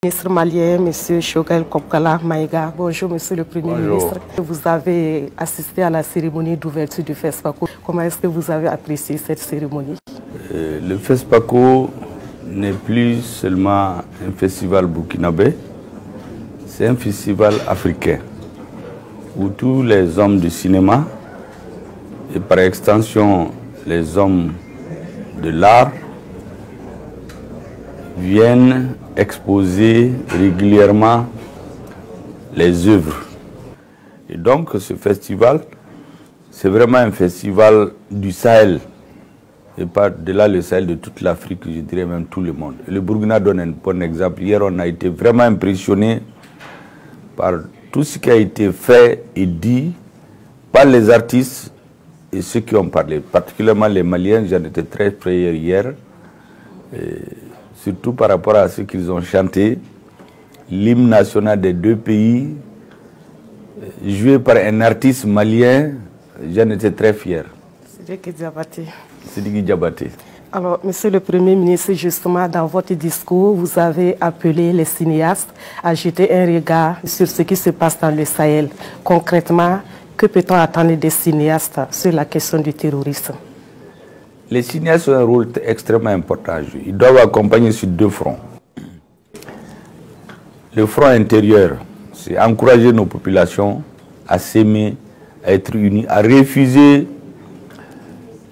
Ministre malien, M. Choguel Kokala Maïga. Bonjour, Monsieur le Premier ministre. Vous avez assisté à la cérémonie d'ouverture du FESPACO. Comment est-ce que vous avez apprécié cette cérémonie? Le FESPACO n'est plus seulement un festival burkinabé, c'est un festival africain où tous les hommes du cinéma et par extension les hommes de l'art viennent exposer régulièrement les œuvres. Et donc ce festival, c'est vraiment un festival du Sahel. Et pas de là le Sahel, de toute l'Afrique, je dirais même tout le monde. Et le Burkina donne un bon exemple. Hier, on a été vraiment impressionnés par tout ce qui a été fait et dit par les artistes et ceux qui ont parlé. Particulièrement les Maliens, j'en étais très effrayé hier. Surtout par rapport à ce qu'ils ont chanté, l'hymne national des deux pays, joué par un artiste malien, j'en étais très fier. Sidiki Diabaté. Alors, Monsieur le Premier ministre, justement, dans votre discours, vous avez appelé les cinéastes à jeter un regard sur ce qui se passe dans le Sahel. Concrètement, que peut-on attendre des cinéastes sur la question du terrorisme? Les cinéastes ont un rôle extrêmement important à jouer. Ils doivent accompagner sur deux fronts. Le front intérieur, c'est encourager nos populations à s'aimer, à être unis, à refuser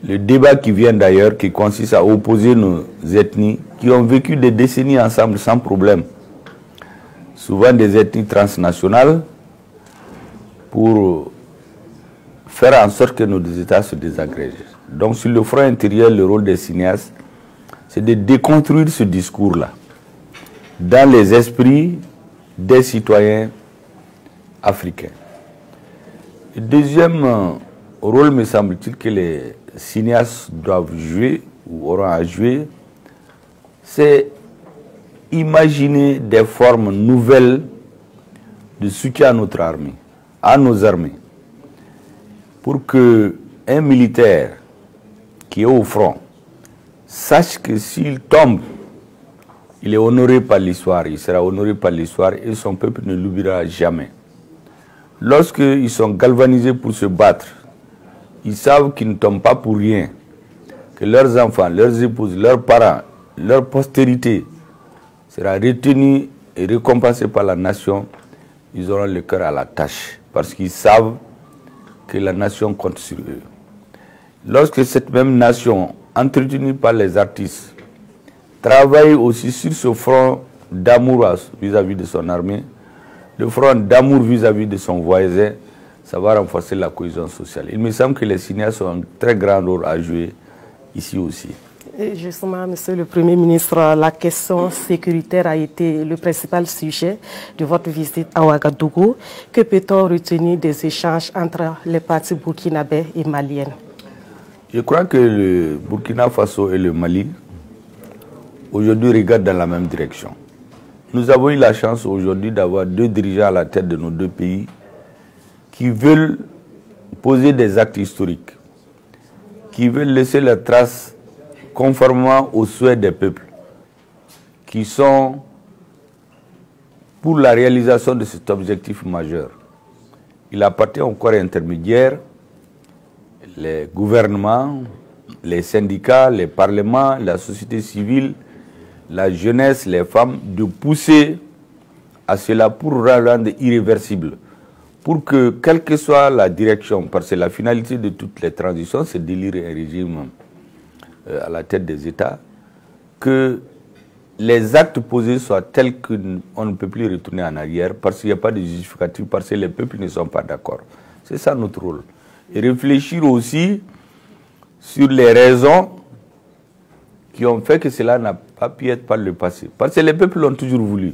le débat qui vient d'ailleurs, qui consiste à opposer nos ethnies qui ont vécu des décennies ensemble sans problème. Souvent des ethnies transnationales pour faire en sorte que nos deux États se désagrègent. Donc sur le front intérieur, le rôle des cinéastes, c'est de déconstruire ce discours-là dans les esprits des citoyens africains. Le deuxième rôle, me semble-t-il, que les cinéastes doivent jouer ou auront à jouer, c'est imaginer des formes nouvelles de soutien à notre armée, à nos armées, pour qu'un militaire qui est au front sache que s'il tombe, il est honoré par l'histoire, il sera honoré par l'histoire et son peuple ne l'oubliera jamais. Lorsqu'ils sont galvanisés pour se battre, ils savent qu'ils ne tombent pas pour rien, que leurs enfants, leurs épouses, leurs parents, leur postérité sera retenue et récompensée par la nation. Ils auront le cœur à la tâche parce qu'ils savent que la nation compte sur eux. Lorsque cette même nation, entretenue par les artistes, travaille aussi sur ce front d'amour vis-à-vis de son armée, le front d'amour vis-à-vis de son voisin, ça va renforcer la cohésion sociale. Il me semble que les cinéastes ont un très grand rôle à jouer ici aussi. Et justement, Monsieur le Premier ministre, la question sécuritaire a été le principal sujet de votre visite à Ouagadougou. Que peut-on retenir des échanges entre les parties burkinabés et maliennes? Je crois que le Burkina Faso et le Mali, aujourd'hui, regardent dans la même direction. Nous avons eu la chance aujourd'hui d'avoir deux dirigeants à la tête de nos deux pays qui veulent poser des actes historiques, qui veulent laisser leurs traces conformément aux souhaits des peuples, qui sont pour la réalisation de cet objectif majeur. Il appartient au corps intermédiaire, les gouvernements, les syndicats, les parlements, la société civile, la jeunesse, les femmes, de pousser à cela pour rendre irréversible. Pour que, quelle que soit la direction, parce que la finalité de toutes les transitions, c'est d'élire un régime à la tête des États, que les actes posés soient tels qu'on ne peut plus retourner en arrière, parce qu'il n'y a pas de justificatif, parce que les peuples ne sont pas d'accord. C'est ça notre rôle. Et réfléchir aussi sur les raisons qui ont fait que cela n'a pas pu être par le passé. Parce que les peuples l'ont toujours voulu.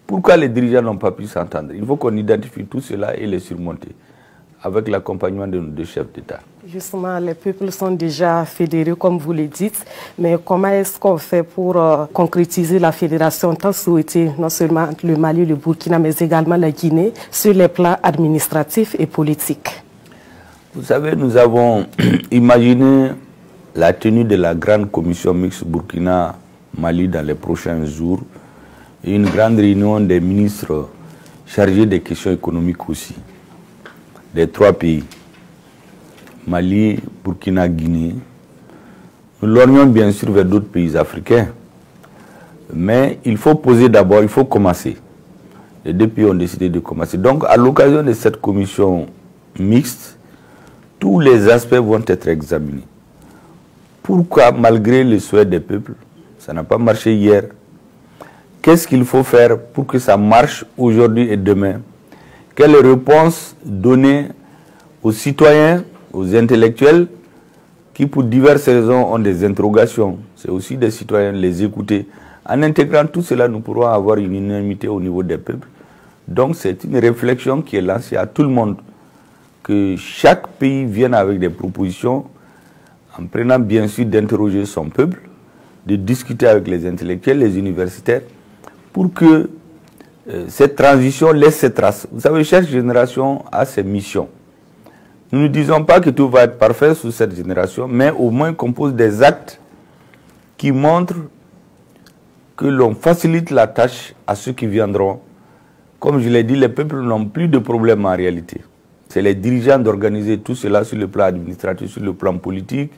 Pourquoi les dirigeants n'ont pas pu s'entendre? Il faut qu'on identifie tout cela et les surmonter avec l'accompagnement de nos deux chefs d'État. Justement, les peuples sont déjà fédérés, comme vous le dites, mais comment est-ce qu'on fait pour concrétiser la fédération tant souhaitée, non seulement entre le Mali, le Burkina, mais également la Guinée, sur les plans administratifs et politiques? Vous savez, nous avons imaginé la tenue de la grande commission mixte Burkina-Mali dans les prochains jours. une grande réunion des ministres chargés des questions économiques aussi, des 3 pays, Mali, Burkina, Guinée. Nous lorgnons bien sûr vers d'autres pays africains, mais il faut poser d'abord, il faut commencer. Les 2 pays ont décidé de commencer. Donc, à l'occasion de cette commission mixte, tous les aspects vont être examinés. Pourquoi, malgré le souhait des peuples, ça n'a pas marché hier? Qu'est-ce qu'il faut faire pour que ça marche aujourd'hui et demain? Quelle réponse donner aux citoyens, aux intellectuels qui, pour diverses raisons, ont des interrogations? C'est aussi des citoyens, les écouter. En intégrant tout cela, nous pourrons avoir une unanimité au niveau des peuples. Donc, c'est une réflexion qui est lancée à tout le monde, que chaque pays vienne avec des propositions, en prenant bien sûr d'interroger son peuple, de discuter avec les intellectuels, les universitaires, pour que cette transition laisse ses traces. Vous savez, chaque génération a ses missions. Nous ne disons pas que tout va être parfait sous cette génération, mais au moins qu'on pose des actes qui montrent que l'on facilite la tâche à ceux qui viendront. Comme je l'ai dit, les peuples n'ont plus de problème en réalité. C'est les dirigeants d'organiser tout cela sur le plan administratif, sur le plan politique,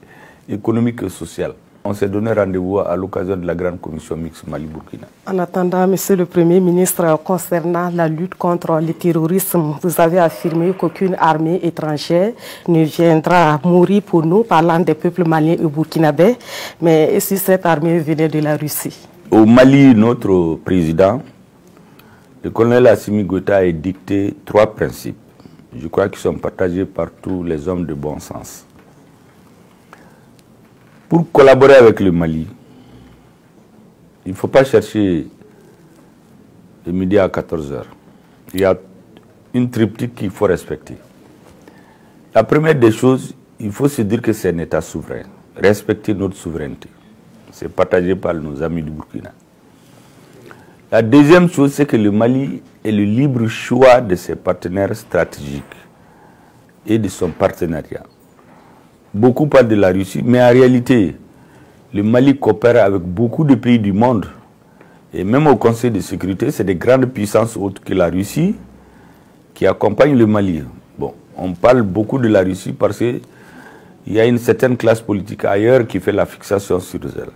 économique et social. On s'est donné rendez-vous à l'occasion de la grande commission mixte Mali-Burkina. En attendant, Monsieur le Premier ministre, concernant la lutte contre le terrorisme, vous avez affirmé qu'aucune armée étrangère ne viendra mourir pour nous, parlant des peuples maliens et burkinabés. Mais si cette armée venait de la Russie? Au Mali, notre président, le colonel Assimi Goïta, a dicté 3 principes. Je crois qu'ils sont partagés par tous les hommes de bon sens. Pour collaborer avec le Mali, il ne faut pas chercher le midi à 14 h. Il y a une triptyque qu'il faut respecter. La première des choses, il faut se dire que c'est un État souverain. Respecter notre souveraineté. C'est partagé par nos amis du Burkina. La deuxième chose, c'est que le Mali est le libre choix de ses partenaires stratégiques et de son partenariat. Beaucoup parlent de la Russie, mais en réalité, le Mali coopère avec beaucoup de pays du monde. Et même au Conseil de sécurité, c'est des grandes puissances autres que la Russie qui accompagnent le Mali. Bon, on parle beaucoup de la Russie parce qu'il y a une certaine classe politique ailleurs qui fait la fixation sur cela.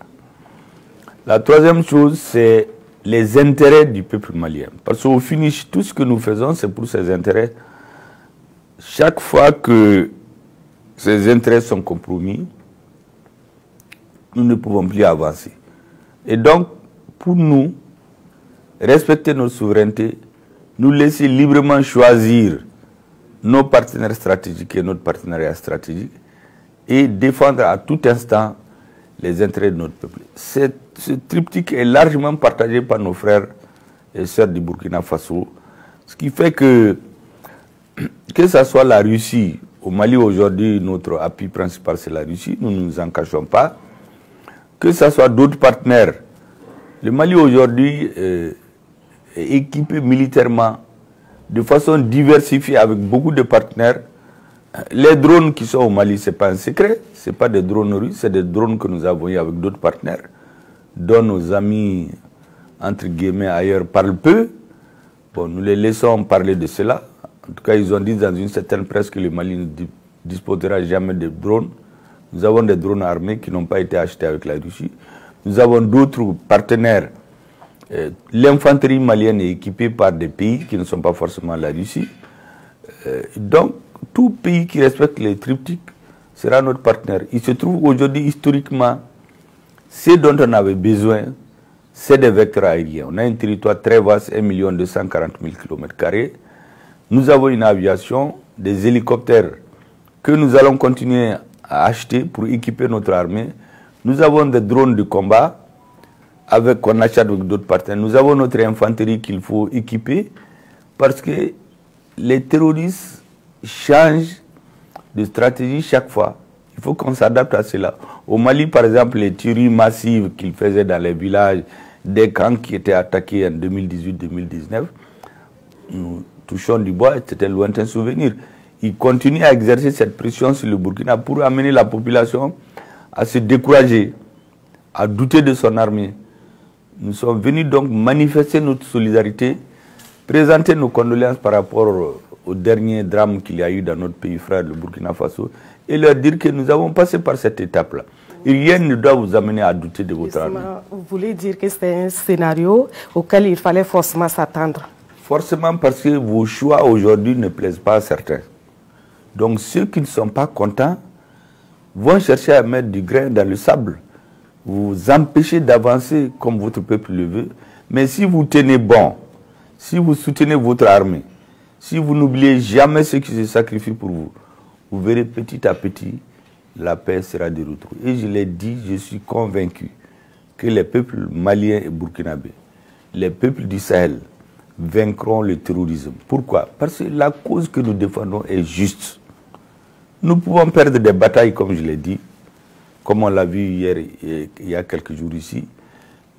La troisième chose, c'est les intérêts du peuple malien. Parce qu'au finish, tout ce que nous faisons, c'est pour ces intérêts. Chaque fois que ces intérêts sont compromis, nous ne pouvons plus avancer. Et donc, pour nous, respecter notre souveraineté, nous laisser librement choisir nos partenaires stratégiques et notre partenariat stratégique et défendre à tout instant les intérêts de notre peuple. Ce triptyque est largement partagé par nos frères et sœurs du Burkina Faso, ce qui fait que ce soit la Russie, au Mali aujourd'hui, notre appui principal c'est la Russie, nous ne nous en cachons pas, que ce soit d'autres partenaires. Le Mali aujourd'hui est équipé militairement de façon diversifiée avec beaucoup de partenaires. Les drones qui sont au Mali, ce n'est pas un secret, ce n'est pas des drones russes, c'est des drones que nous avons eu avec d'autres partenaires, dont nos amis, entre guillemets, ailleurs parlent peu. Bon, nous les laissons parler de cela. En tout cas, ils ont dit dans une certaine presse que le Mali ne disposera jamais de drones. Nous avons des drones armés qui n'ont pas été achetés avec la Russie. Nous avons d'autres partenaires. L'infanterie malienne est équipée par des pays qui ne sont pas forcément la Russie. Donc, tout pays qui respecte les triptyques sera notre partenaire. Il se trouve aujourd'hui, historiquement, ce dont on avait besoin, c'est des vecteurs aériens. On a un territoire très vaste, 1 240 000 km². Nous avons une aviation, des hélicoptères que nous allons continuer à acheter pour équiper notre armée. Nous avons des drones de combat qu'on achète avec d'autres partenaires. Nous avons notre infanterie qu'il faut équiper parce que les terroristes changent de stratégie chaque fois. Il faut qu'on s'adapte à cela. Au Mali, par exemple, les tueries massives qu'ils faisaient dans les villages, des camps qui étaient attaqués en 2018-2019, nous touchons du bois, c'était un lointain souvenir. Ils continuent à exercer cette pression sur le Burkina pour amener la population à se décourager, à douter de son armée. Nous sommes venus donc manifester notre solidarité, présenter nos condoléances par rapport au dernier drame qu'il y a eu dans notre pays frère, le Burkina Faso, et leur dire que nous avons passé par cette étape-là. Rien ne doit vous amener à douter de votre armée. Vous voulez dire que c'est un scénario auquel il fallait forcément s'attendre? Forcément, parce que vos choix aujourd'hui ne plaisent pas à certains. Donc ceux qui ne sont pas contents vont chercher à mettre du grain dans le sable, vous empêcher d'avancer comme votre peuple le veut. Mais si vous tenez bon, si vous soutenez votre armée, si vous n'oubliez jamais ceux qui se sacrifient pour vous, vous verrez petit à petit, la paix sera de retour. Et je l'ai dit, je suis convaincu que les peuples maliens et burkinabés, les peuples du Sahel, vaincront le terrorisme. Pourquoi? Parce que la cause que nous défendons est juste. Nous pouvons perdre des batailles, comme je l'ai dit, comme on l'a vu hier et il y a quelques jours ici,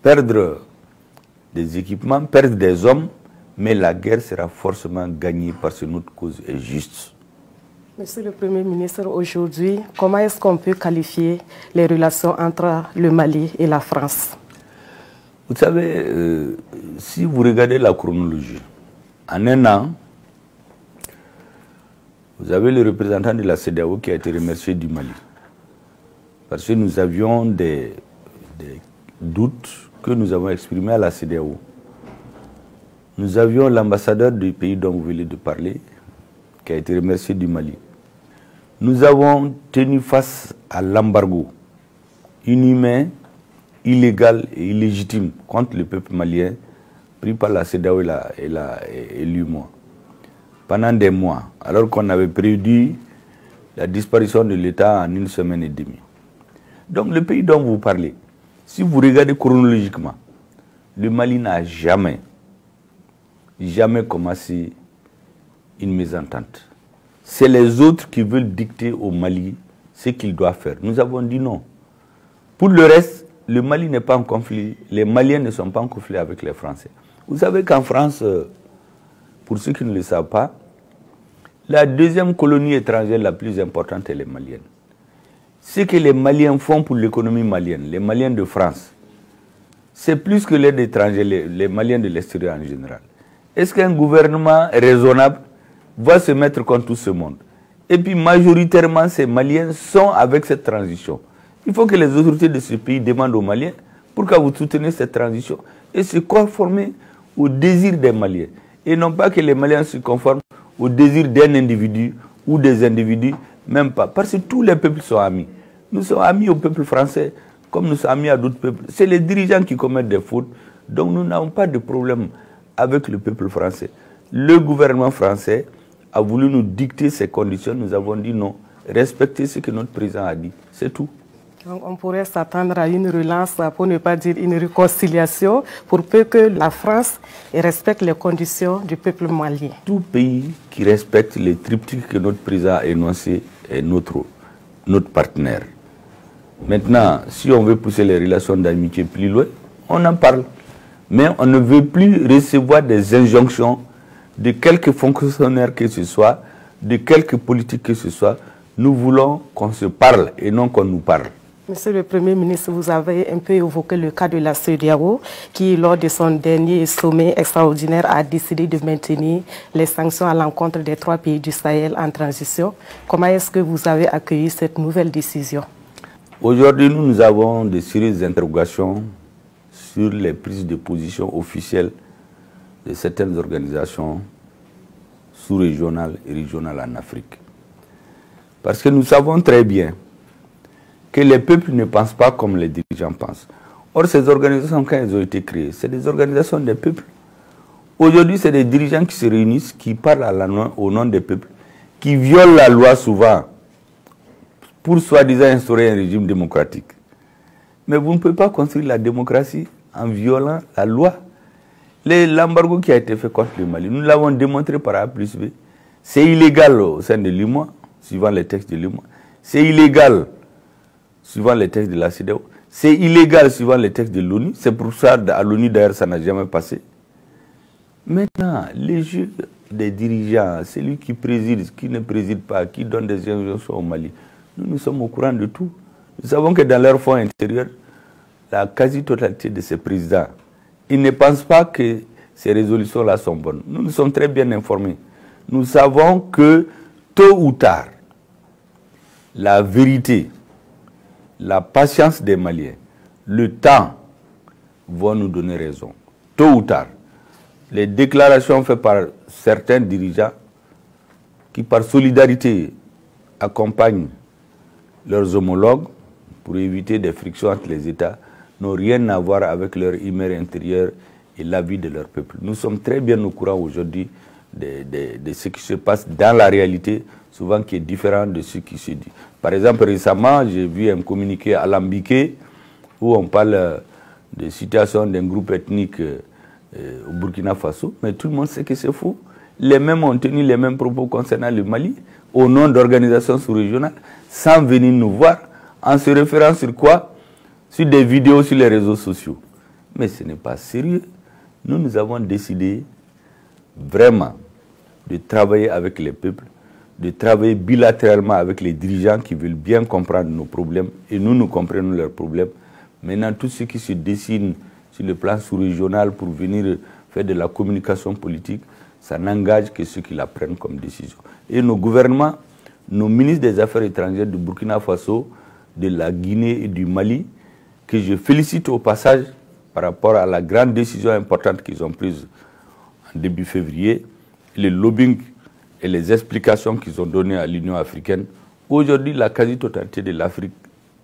perdre des équipements, perdre des hommes, mais la guerre sera forcément gagnée parce que notre cause est juste. Monsieur le Premier ministre, aujourd'hui, comment est-ce qu'on peut qualifier les relations entre le Mali et la France? Vous savez, si vous regardez la chronologie, en un an, vous avez le représentant de la CEDEAO qui a été remercié du Mali. Parce que nous avions des doutes que nous avons exprimés à la CEDEAO. Nous avions l'ambassadeur du pays dont vous venez de parler, qui a été remercié du Mali. Nous avons tenu face à l'embargo inhumain, illégal et illégitime contre le peuple malien, pris par la CEDEAO et l'UMOA, pendant des mois, alors qu'on avait prédit la disparition de l'État en 1 semaine et demie. Donc le pays dont vous parlez, si vous regardez chronologiquement, le Mali n'a jamais commencé une mésentente. C'est les autres qui veulent dicter au Mali ce qu'il doit faire. Nous avons dit non. Pour le reste, le Mali n'est pas en conflit. Les Maliens ne sont pas en conflit avec les Français. Vous savez qu'en France, pour ceux qui ne le savent pas, la deuxième colonie étrangère la plus importante est les Maliennes. Ce que les Maliens font pour l'économie malienne, les Maliens de France, c'est plus que l'aide étrangère, les Maliens de l'extérieur en général. Est-ce qu'un gouvernement raisonnable va se mettre contre tout ce monde? Et puis majoritairement, ces Maliens sont avec cette transition. Il faut que les autorités de ce pays demandent aux Maliens pourquoi vous soutenez cette transition et se conformer au désir des Maliens. Et non pas que les Maliens se conforment au désir d'un individu ou des individus, même pas. Parce que tous les peuples sont amis. Nous sommes amis au peuple français comme nous sommes amis à d'autres peuples. C'est les dirigeants qui commettent des fautes. Donc nous n'avons pas de problème avec le peuple français. Le gouvernement français a voulu nous dicter ces conditions. Nous avons dit non. Respectez ce que notre président a dit. C'est tout. Donc on pourrait s'attendre à une relance, pour ne pas dire une réconciliation, pour peu que la France respecte les conditions du peuple malien. Tout pays qui respecte les triptyques que notre président a énoncés est notre partenaire. Maintenant, si on veut pousser les relations d'amitié plus loin, on en parle. Mais on ne veut plus recevoir des injonctions de quelques fonctionnaires que ce soit, de quelques politiques que ce soit. Nous voulons qu'on se parle et non qu'on nous parle. Monsieur le Premier ministre, vous avez un peu évoqué le cas de la CEDEAO qui, lors de son dernier sommet extraordinaire, a décidé de maintenir les sanctions à l'encontre des 3 pays du Sahel en transition. Comment est-ce que vous avez accueilli cette nouvelle décision? Aujourd'hui, nous avons de sérieuses interrogations sur les prises de position officielles de certaines organisations sous-régionales et régionales en Afrique. Parce que nous savons très bien que les peuples ne pensent pas comme les dirigeants pensent. Or, ces organisations, quand elles ont été créées, c'est des organisations des peuples. Aujourd'hui, c'est des dirigeants qui se réunissent, qui parlent au nom des peuples, qui violent la loi souvent pour soi-disant instaurer un régime démocratique. Mais vous ne pouvez pas construire la démocratie en violant la loi. L'embargo qui a été fait contre le Mali, nous l'avons démontré par A plus B. C'est illégal au sein de l'UMOA, suivant les textes de l'UMOA. C'est illégal suivant les textes de la CEDEAO. C'est illégal suivant les textes de l'ONU. C'est pour ça à l'ONU d'ailleurs ça n'a jamais passé. Maintenant, les jeux des dirigeants, celui qui préside, qui ne préside pas, qui donne des injonctions au Mali, nous sommes au courant de tout. Nous savons que dans leur fonds intérieur, la quasi-totalité de ces présidents ils ne pensent pas que ces résolutions-là sont bonnes. Nous sommes très bien informés. Nous savons que tôt ou tard, la vérité, la patience des Maliens, le temps vont nous donner raison. Tôt ou tard, les déclarations faites par certains dirigeants qui, par solidarité, accompagnent leurs homologues pour éviter des frictions entre les États, n'ont rien à voir avec leur humeur intérieure et la vie de leur peuple. Nous sommes très bien au courant aujourd'hui de ce qui se passe dans la réalité, souvent qui est différent de ce qui se dit. Par exemple, récemment, j'ai vu un communiqué alambiqué où on parle de situation d'un groupe ethnique au Burkina Faso, mais tout le monde sait que c'est faux. Les mêmes ont tenu les mêmes propos concernant le Mali, au nom d'organisations sous-régionales, sans venir nous voir, en se référant sur quoi? Sur des vidéos sur les réseaux sociaux. Mais ce n'est pas sérieux. Nous avons décidé vraiment de travailler avec les peuples, de travailler bilatéralement avec les dirigeants qui veulent bien comprendre nos problèmes et nous comprenons leurs problèmes. Maintenant, tout ce qui se dessine sur le plan sous-régional pour venir faire de la communication politique, ça n'engage que ceux qui la prennent comme décision. Et nos gouvernements, nos ministres des Affaires étrangères du Burkina Faso, de la Guinée et du Mali, que je félicite au passage par rapport à la grande décision importante qu'ils ont prise en début février, le lobbying et les explications qu'ils ont données à l'Union africaine. Aujourd'hui, la quasi-totalité de l'Afrique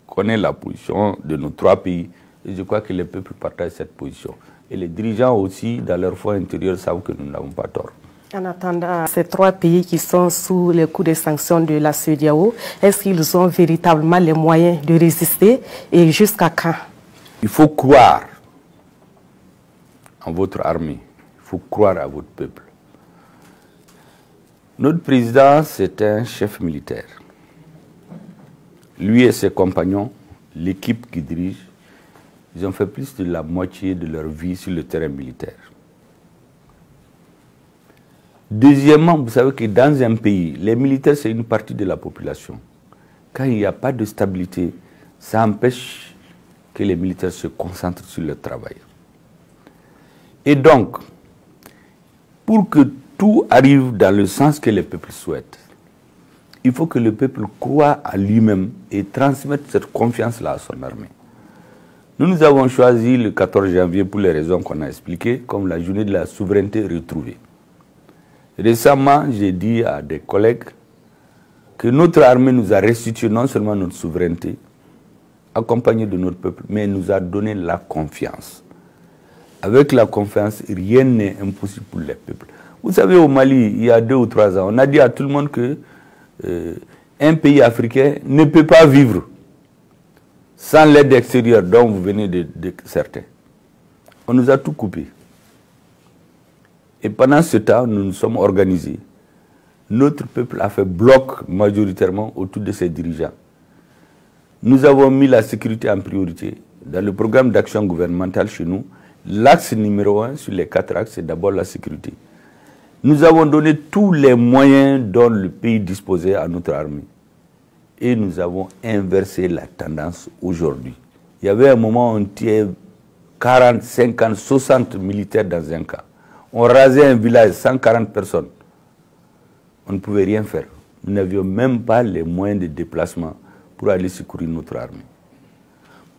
connaît la position de nos trois pays et je crois que les peuples partagent cette position. Et les dirigeants aussi, dans leur foi intérieure, savent que nous n'avons pas tort. En attendant, ces trois pays qui sont sous le coup des sanctions de la CEDEAO, est-ce qu'ils ont véritablement les moyens de résister et jusqu'à quand? Il faut croire en votre armée, il faut croire à votre peuple. Notre président, c'est un chef militaire. Lui et ses compagnons, l'équipe qui dirige, ils ont fait plus de la moitié de leur vie sur le terrain militaire. Deuxièmement, vous savez que dans un pays, les militaires, c'est une partie de la population. Quand il n'y a pas de stabilité, ça empêche que les militaires se concentrent sur leur travail. Et donc, pour que tout arrive dans le sens que les peuples souhaitent, il faut que le peuple croie à lui-même et transmette cette confiance-là à son armée. Nous avons choisi le 14 janvier pour les raisons qu'on a expliquées, comme la journée de la souveraineté retrouvée. Récemment, j'ai dit à des collègues que notre armée nous a restitué non seulement notre souveraineté, accompagnée de notre peuple, mais nous a donné la confiance. Avec la confiance, rien n'est impossible pour les peuples. Vous savez, au Mali, il y a 2 ou 3 ans, on a dit à tout le monde que un pays africain ne peut pas vivre sans l'aide extérieure dont vous venez de certains. On nous a tout coupé. Et pendant ce temps, nous nous sommes organisés. Notre peuple a fait bloc majoritairement autour de ses dirigeants. Nous avons mis la sécurité en priorité. Dans le programme d'action gouvernementale chez nous, l'axe numéro 1 sur les 4 axes, c'est d'abord la sécurité. Nous avons donné tous les moyens dont le pays disposait à notre armée. Et nous avons inversé la tendance aujourd'hui. Il y avait un moment où on tuait 40, 50, 60 militaires dans un camp. On rasait un village, 140 personnes. On ne pouvait rien faire. Nous n'avions même pas les moyens de déplacement pour aller secourir notre armée.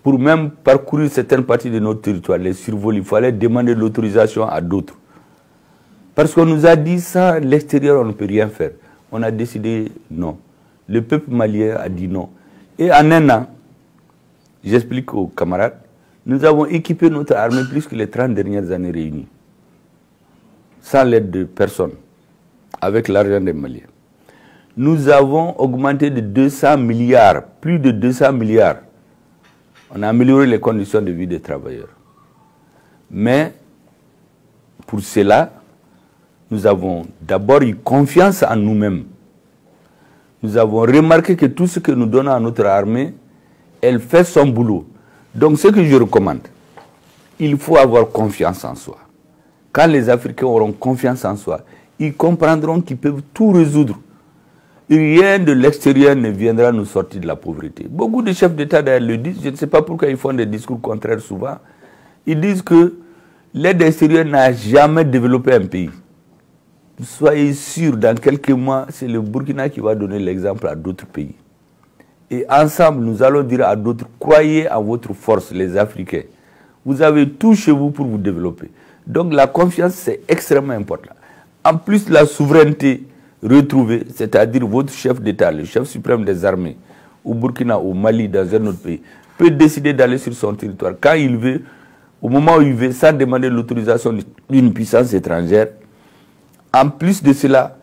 Pour même parcourir certaines parties de notre territoire, les survols, il fallait demander l'autorisation à d'autres. Parce qu'on nous a dit ça, l'extérieur, on ne peut rien faire. On a décidé non. Le peuple malien a dit non. Et en un an, j'explique aux camarades, nous avons équipé notre armée plus que les 30 dernières années réunies. Sans l'aide de personne, avec l'argent des Maliens. Nous avons augmenté de 200 milliards, plus de 200 milliards. On a amélioré les conditions de vie des travailleurs. Mais, pour cela, nous avons d'abord eu confiance en nous-mêmes. Nous avons remarqué que tout ce que nous donnons à notre armée, elle fait son boulot. Donc, ce que je recommande, il faut avoir confiance en soi. Quand les Africains auront confiance en soi, ils comprendront qu'ils peuvent tout résoudre. Rien de l'extérieur ne viendra nous sortir de la pauvreté. Beaucoup de chefs d'État d'ailleurs le disent, je ne sais pas pourquoi ils font des discours contraires souvent. Ils disent que L'aide extérieure n'a jamais développé un pays. Soyez sûrs, dans quelques mois, c'est le Burkina qui va donner l'exemple à d'autres pays. Et ensemble, nous allons dire à d'autres, croyez en votre force, les Africains. Vous avez tout chez vous pour vous développer. Donc la confiance, c'est extrêmement important. En plus, la souveraineté retrouvée, c'est-à-dire votre chef d'État, le chef suprême des armées, au Burkina, au Mali, dans un autre pays, peut décider d'aller sur son territoire quand il veut, au moment où il veut, sans demander l'autorisation d'une puissance étrangère. En plus de cela,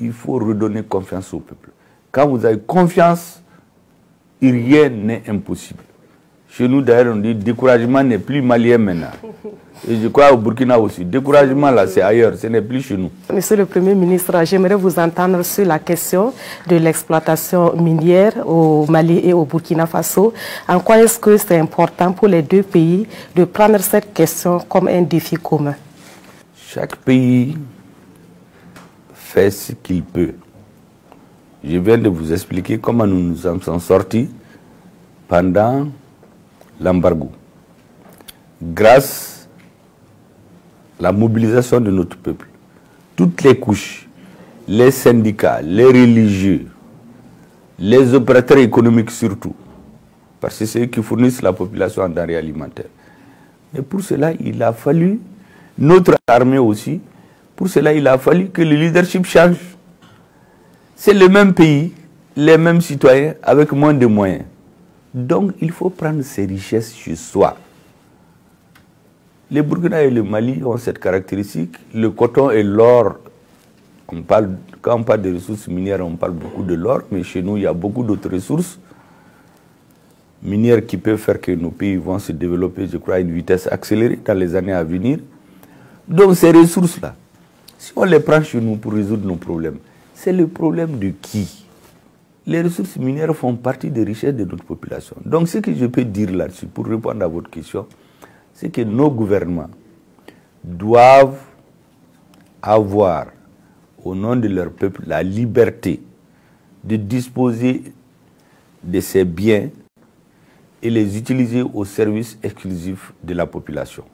il faut redonner confiance au peuple. Quand vous avez confiance, rien n'est impossible. Chez nous, d'ailleurs, on dit découragement n'est plus malien maintenant. Et je crois au Burkina aussi. Découragement, là, c'est ailleurs, ce n'est plus chez nous. Monsieur le Premier ministre, j'aimerais vous entendre sur la question de l'exploitation minière au Mali et au Burkina Faso. En quoi est-ce que c'est important pour les deux pays de prendre cette question comme un défi commun? Chaque pays fait ce qu'il peut. Je viens de vous expliquer comment nous nous en sommes sortis pendant l'embargo. Grâce à la mobilisation de notre peuple, toutes les couches, les syndicats, les religieux, les opérateurs économiques surtout, parce que c'est eux qui fournissent la population en denrées alimentaires. Mais pour cela, il a fallu, notre armée aussi, pour cela, il a fallu que le leadership change. C'est le même pays, les mêmes citoyens, avec moins de moyens. Donc, il faut prendre ces richesses chez soi. Les Burkina et le Mali ont cette caractéristique. Le coton et l'or, quand on parle de ressources minières, on parle beaucoup de l'or, mais chez nous, il y a beaucoup d'autres ressources minières qui peuvent faire que nos pays vont se développer, je crois, à une vitesse accélérée dans les années à venir. Donc, ces ressources-là, si on les prend chez nous pour résoudre nos problèmes, c'est le problème de qui? Les ressources minières font partie des richesses de notre population. Donc, ce que je peux dire là-dessus, pour répondre à votre question, c'est que nos gouvernements doivent avoir, au nom de leur peuple, la liberté de disposer de ces biens et les utiliser au service exclusif de la population.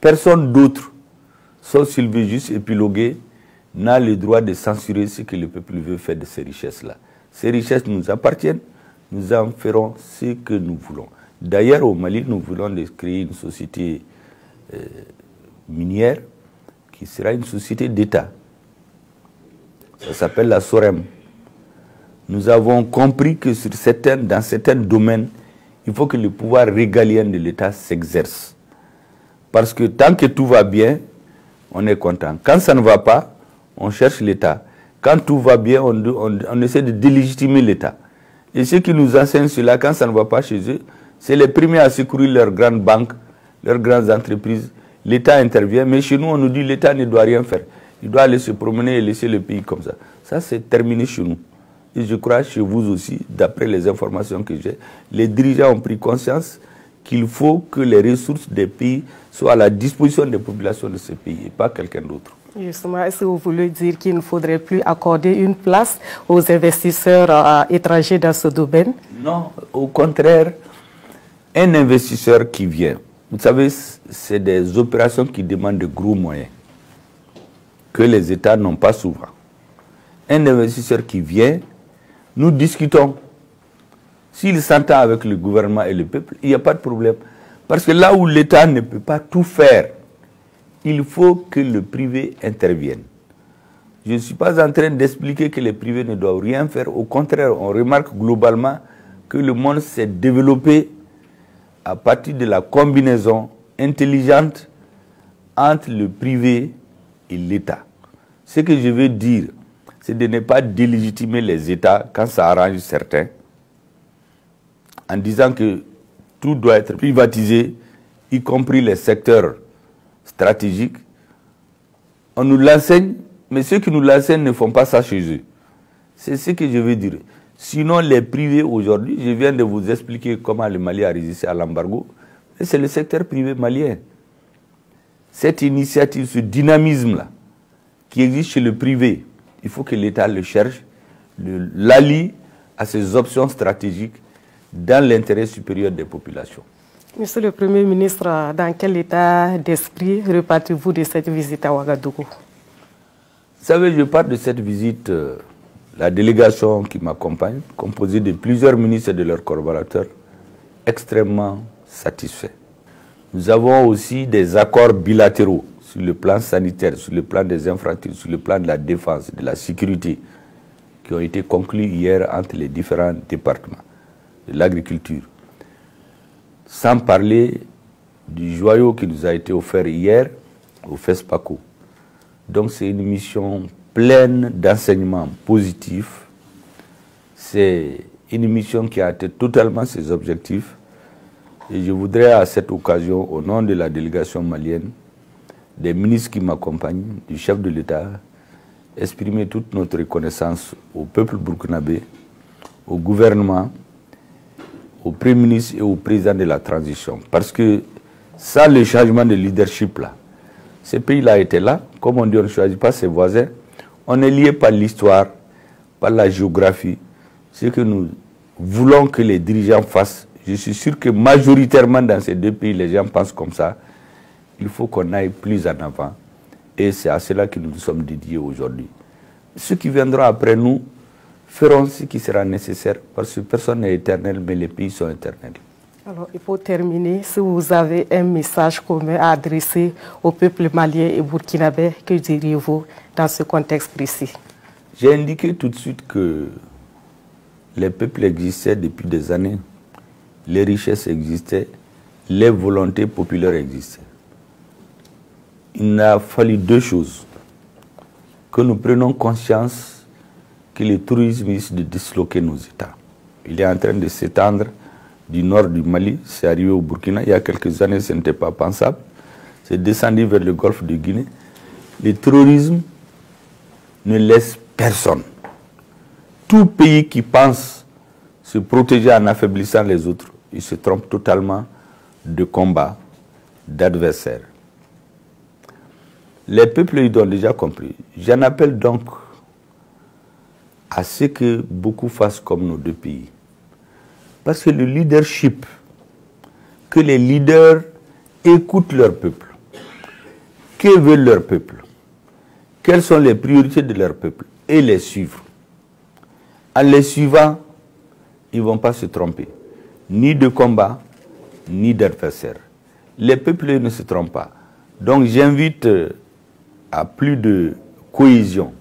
Personne d'autre, sauf s'il veut juste épiloguer, n'a le droit de censurer ce que le peuple veut faire de ces richesses-là. Ces richesses nous appartiennent, nous en ferons ce que nous voulons. D'ailleurs, au Mali, nous voulons créer une société minière qui sera une société d'État. Ça s'appelle la SOREM. Nous avons compris que dans certains domaines, il faut que le pouvoir régalien de l'État s'exerce. Parce que tant que tout va bien, on est content. Quand ça ne va pas, on cherche l'État. Quand tout va bien, on essaie de délégitimer l'État. Et ceux qui nous enseignent cela, quand ça ne va pas chez eux, c'est les premiers à secourir leurs grandes banques, leurs grandes entreprises. L'État intervient, mais chez nous, on nous dit que l'État ne doit rien faire. Il doit aller se promener et laisser le pays comme ça. Ça, c'est terminé chez nous. Et je crois chez vous aussi, d'après les informations que j'ai, les dirigeants ont pris conscience qu'il faut que les ressources des pays soient à la disposition des populations de ce pays et pas quelqu'un d'autre. Justement, est-ce que vous voulez dire qu'il ne faudrait plus accorder une place aux investisseurs étrangers dans ce domaine? Non, au contraire, un investisseur qui vient, vous savez, c'est des opérations qui demandent de gros moyens, que les États n'ont pas souvent. Un investisseur qui vient, nous discutons. S'il s'entend avec le gouvernement et le peuple, il n'y a pas de problème. Parce que là où l'État ne peut pas tout faire, il faut que le privé intervienne. Je ne suis pas en train d'expliquer que les privés ne doivent rien faire. Au contraire, on remarque globalement que le monde s'est développé à partir de la combinaison intelligente entre le privé et l'État. Ce que je veux dire, c'est de ne pas délégitimer les États quand ça arrange certains, en disant que tout doit être privatisé, y compris les secteurs stratégiques. On nous l'enseigne, mais ceux qui nous l'enseignent ne font pas ça chez eux. C'est ce que je veux dire. Sinon, les privés aujourd'hui, je viens de vous expliquer comment le Mali a résisté à l'embargo, c'est le secteur privé malien. Cette initiative, ce dynamisme-là, qui existe chez le privé, il faut que l'État le cherche, l'allie à ses options stratégiques dans l'intérêt supérieur des populations. Monsieur le Premier ministre, dans quel état d'esprit repartez-vous de cette visite à Ouagadougou? Vous savez, je pars de cette visite, la délégation qui m'accompagne, composée de plusieurs ministres et de leurs collaborateurs, extrêmement satisfaits. Nous avons aussi des accords bilatéraux sur le plan sanitaire, sur le plan des infrastructures, sur le plan de la défense, de la sécurité, qui ont été conclus hier entre les différents départements de l'agriculture. Sans parler du joyau qui nous a été offert hier au FESPACO. Donc c'est une mission pleine d'enseignements positifs. C'est une mission qui a atteint totalement ses objectifs. Et je voudrais à cette occasion, au nom de la délégation malienne, des ministres qui m'accompagnent, du chef de l'État, exprimer toute notre reconnaissance au peuple burkinabé, au gouvernement, au Premier ministre et au président de la transition. Parce que sans le changement de leadership là, ce pays-là était là, comme on dit, on ne choisit pas ses voisins. On est lié par l'histoire, par la géographie. Ce que nous voulons que les dirigeants fassent, je suis sûr que majoritairement dans ces deux pays, les gens pensent comme ça. Il faut qu'on aille plus en avant. Et c'est à cela que nous nous sommes dédiés aujourd'hui. Ceux qui viendront après nous feront ce qui sera nécessaire, parce que personne n'est éternel, mais les pays sont éternels. Alors, il faut terminer. Si vous avez un message commun à adresser au peuple malien et burkinabé, que diriez-vous dans ce contexte précis? J'ai indiqué tout de suite que les peuples existaient depuis des années, les richesses existaient, les volontés populaires existaient. Il a fallu deux choses. Que nous prenions conscience que le tourisme risque de disloquer nos États. Il est en train de s'étendre du nord du Mali, c'est arrivé au Burkina. Il y a quelques années, ce n'était pas pensable. C'est descendu vers le golfe de Guinée. Le terrorisme ne laisse personne. Tout pays qui pense se protéger en affaiblissant les autres, il se trompe totalement de combat, d'adversaires. Les peuples ils ont déjà compris. J'en appelle donc à ce que beaucoup fassent comme nos deux pays. Parce que le leadership, que les leaders écoutent leur peuple. Que veut leur peuple? Quelles sont les priorités de leur peuple? Et les suivre. En les suivant, ils ne vont pas se tromper. Ni de combat, ni d'adversaire. Les peuples ne se trompent pas. Donc j'invite à plus de cohésion,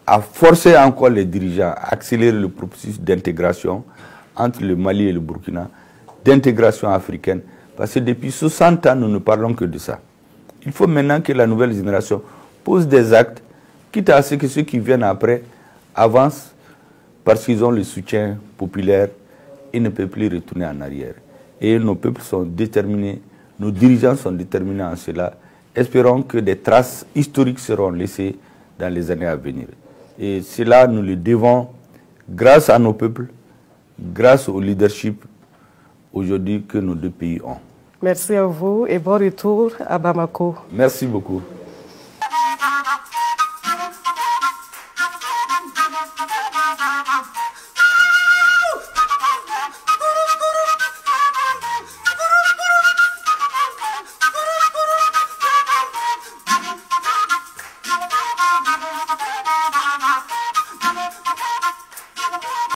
à forcer encore les dirigeants à accélérer le processus d'intégration entre le Mali et le Burkina, d'intégration africaine, parce que depuis 60 ans, nous ne parlons que de ça. Il faut maintenant que la nouvelle génération pose des actes, quitte à ce que ceux qui viennent après avancent, parce qu'ils ont le soutien populaire et ne peuvent plus retourner en arrière. Et nos peuples sont déterminés, nos dirigeants sont déterminés en cela. Espérons que des traces historiques seront laissées dans les années à venir. Et cela, nous le devons grâce à nos peuples, grâce au leadership aujourd'hui que nos deux pays ont. Merci à vous et bon retour à Bamako. Merci beaucoup.